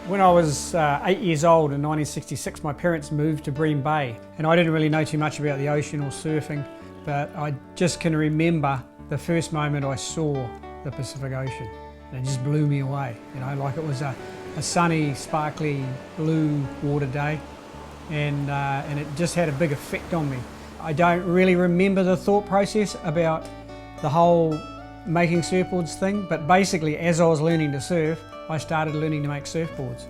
When I was 8 years old in 1966, my parents moved to Bream Bay, and I didn't really know too much about the ocean or surfing, but I just can remember the first moment I saw the Pacific Ocean. And it just blew me away, you know, like it was a sunny, sparkly, blue water day, and it just had a big effect on me. I don't really remember the thought process about the whole making surfboards thing, but basically as I was learning to surf, I started learning to make surfboards.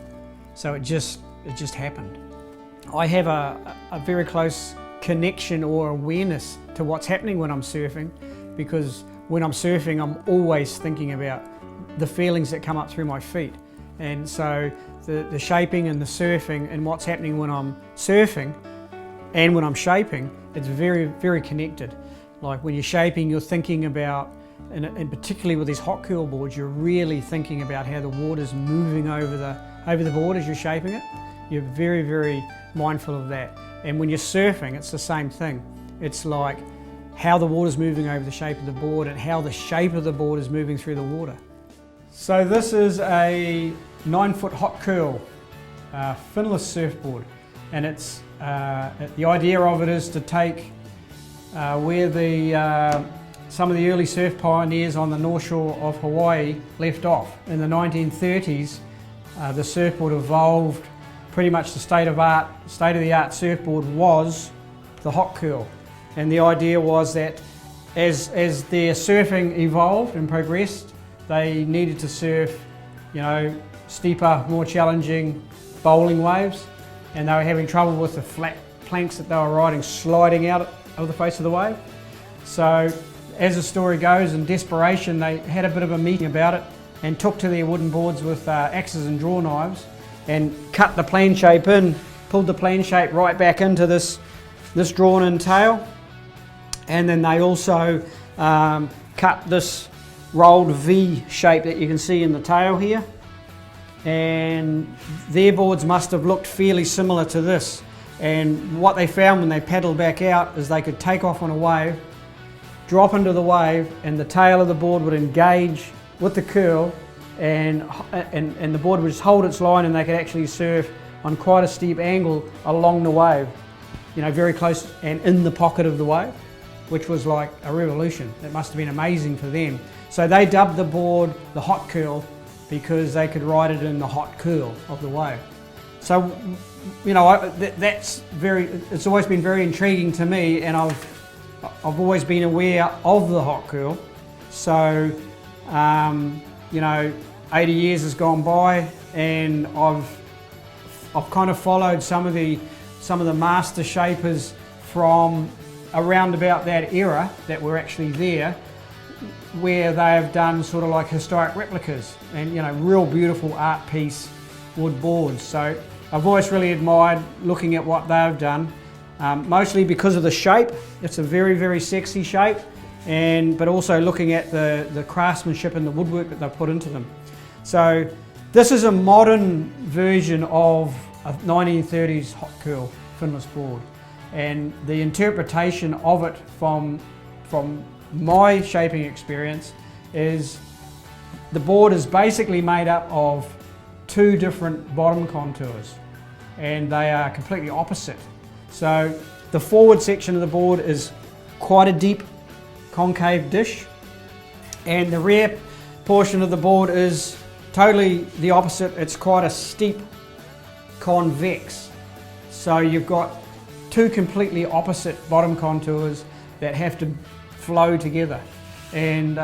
So it just happened. I have a very close connection or awareness to what's happening when I'm surfing, because when I'm surfing I'm always thinking about the feelings that come up through my feet. And so the shaping and the surfing and what's happening when I'm surfing and when I'm shaping, it's very, very connected. Like when you're shaping, you're thinking about, and particularly with these hot curl boards, you're really thinking about how the water's moving over the board as you're shaping it. You're very, very mindful of that. And when you're surfing, it's the same thing. It's like how the water's moving over the shape of the board and how the shape of the board is moving through the water. So this is a 9-foot hot curl finless surfboard, and it's the idea of it is to take where some of the early surf pioneers on the North Shore of Hawaii left off. In the 1930s, the surfboard evolved. Pretty much the state-of-the-art surfboard was the hot curl, and the idea was that as their surfing evolved and progressed, they needed to surf, you know, steeper, more challenging bowling waves, and they were having trouble with the flat planks that they were riding sliding out of the face of the wave. So as the story goes, in desperation, they had a bit of a meeting about it and took to their wooden boards with axes and draw knives and cut the plan shape in, pulled the plan shape right back into this drawn in tail, and then they also cut this rolled V shape that you can see in the tail here, and their boards must have looked fairly similar to this. And what they found when they paddled back out is they could take off on a wave, drop into the wave, and the tail of the board would engage with the curl, and the board would just hold its line, and they could actually surf on quite a steep angle along the wave, you know, very close and in the pocket of the wave, which was like a revolution. It must have been amazing for them. So they dubbed the board the hot curl because they could ride it in the hot curl of the wave. So, you know, it's always been very intriguing to me, and I've always been aware of the hot curl. So, you know, 80 years has gone by, and I've kind of followed some of the master shapers from around about that era that were actually there, where they have done sort of like historic replicas and, you know, real beautiful art piece wood boards. So I've always really admired looking at what they've done, mostly because of the shape. It's a very, very sexy shape, but also looking at the craftsmanship and the woodwork that they've put into them. So this is a modern version of a 1930s hot curl finless board, and the interpretation of it from my shaping experience is the board is basically made up of two different bottom contours, and they are completely opposite. So the forward section of the board is quite a deep concave dish, and the rear portion of the board is totally the opposite. It's quite a steep convex. So you've got two completely opposite bottom contours that have to flow together, and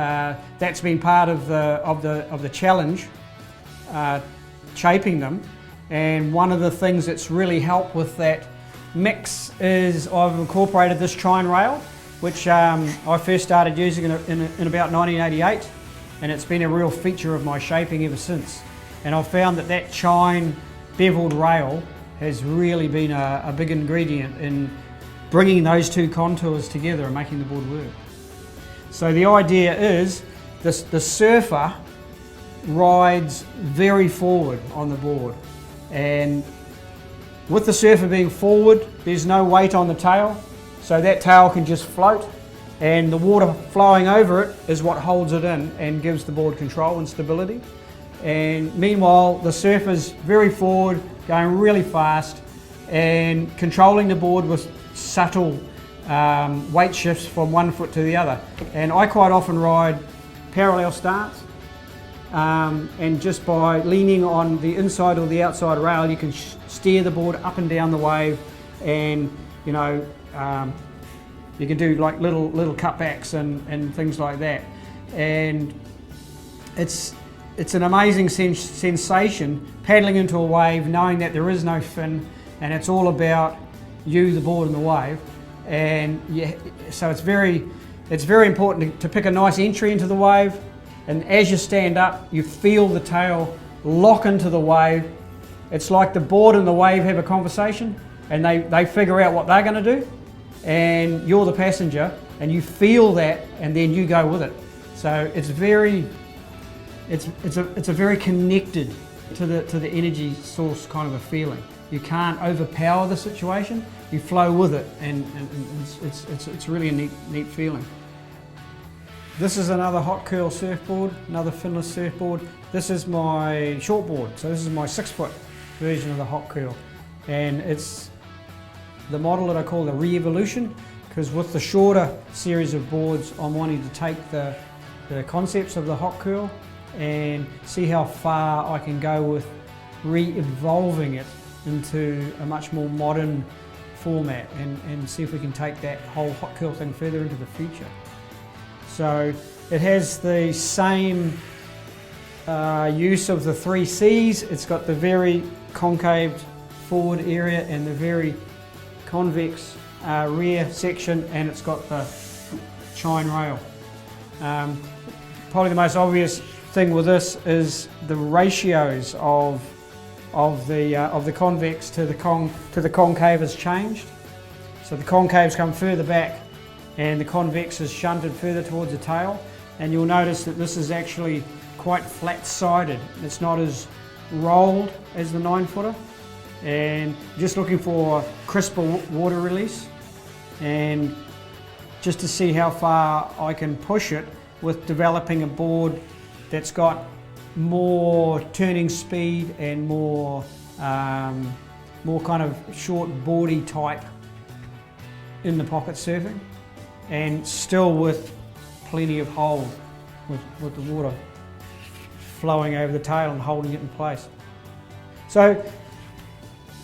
that's been part of the challenge, shaping them. And one of the things that's really helped with that mix is I've incorporated this chine rail, which I first started using in about 1988, and it's been a real feature of my shaping ever since. And I've found that chine beveled rail has really been a big ingredient in bringing those two contours together and making the board work. So the idea is the surfer rides very forward on the board, and with the surfer being forward, there's no weight on the tail, so that tail can just float, and the water flowing over it is what holds it in and gives the board control and stability. and meanwhile the surfer's very forward, going really fast and controlling the board with subtle weight shifts from one foot to the other. And I quite often ride parallel stance, and just by leaning on the inside or the outside rail you can steer the board up and down the wave, and you can do like little cutbacks and things like that. And it's an amazing sensation paddling into a wave, knowing that there is no fin and it's all about you, the board and the wave. And so it's very important to pick a nice entry into the wave, and as you stand up you feel the tail lock into the wave. It's like the board and the wave have a conversation, and they figure out what they're going to do, and you're the passenger and you feel that, and then you go with it. So it's a very connected to the energy source kind of a feeling. You can't overpower the situation, you flow with it, and it's really a neat feeling. This is another hot curl surfboard, another finless surfboard. This is my shortboard, so this is my 6-foot version of the hot curl, and it's the model that I call the reevolution, because with the shorter series of boards I'm wanting to take the concepts of the hot curl and see how far I can go with re-evolving it into a much more modern format, and see if we can take that whole hot curl thing further into the future. So it has the same use of the 3 C's. It's got the very concave forward area and the very convex rear section, and it's got the chine rail. Probably the most obvious thing with this is the ratios of the convex to the concave has changed. So the concaves come further back and the convex is shunted further towards the tail, and you'll notice that this is actually quite flat-sided. It's not as rolled as the 9-footer, and just looking for crisper water release, and just to see how far I can push it with developing a board that's got more turning speed and more kind of short boardy type in the pocket surfing, and still with plenty of hold with the water flowing over the tail and holding it in place. So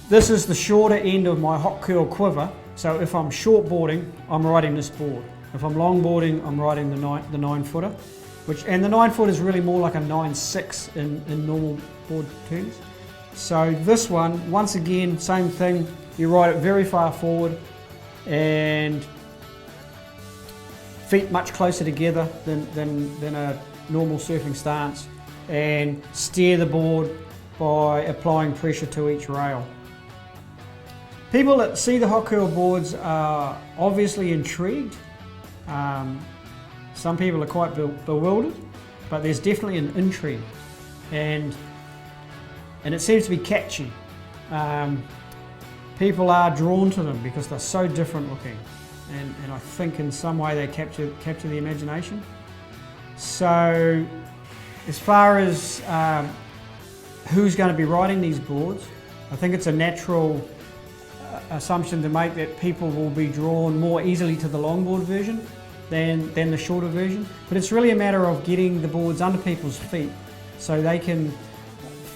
this is the shorter end of my hot curl quiver. So if I'm shortboarding, I'm riding this board. If I'm longboarding, I'm riding the 9-footer, and the 9-foot is really more like a 9.6 in normal board terms. So this one, once again, same thing. You ride it very far forward and feet much closer together than a normal surfing stance, and steer the board by applying pressure to each rail. People that see the hot curl boards are obviously intrigued. Some people are quite bewildered, but there's definitely an intrigue, and it seems to be catchy. People are drawn to them because they're so different looking, and I think in some way they capture the imagination. So as far as who's going to be riding these boards, I think it's a natural assumption to make that people will be drawn more easily to the longboard version than the shorter version. But it's really a matter of getting the boards under people's feet so they can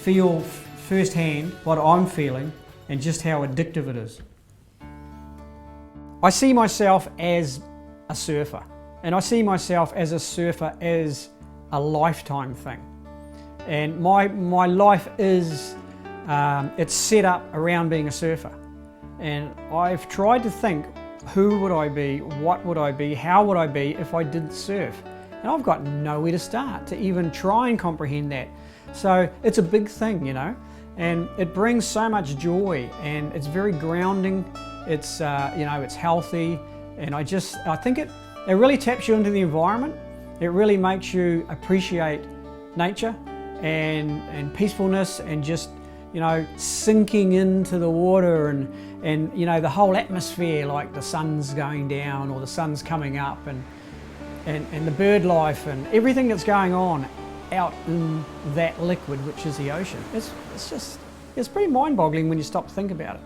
feel firsthand what I'm feeling and just how addictive it is. I see myself as a surfer, and I see myself as a surfer as a lifetime thing. And my life is, it's set up around being a surfer. And I've tried to think, who would I be, what would I be, how would I be if I didn't surf? And I've got nowhere to start to even try and comprehend that. So it's a big thing, you know, and it brings so much joy, and it's very grounding. It's it's healthy, and I think it really taps you into the environment. It really makes you appreciate nature and peacefulness, and just sinking into the water, and the whole atmosphere, like the sun's going down or the sun's coming up, and the bird life and everything that's going on out in that liquid, which is the ocean. It's pretty mind-boggling when you stop to think about it.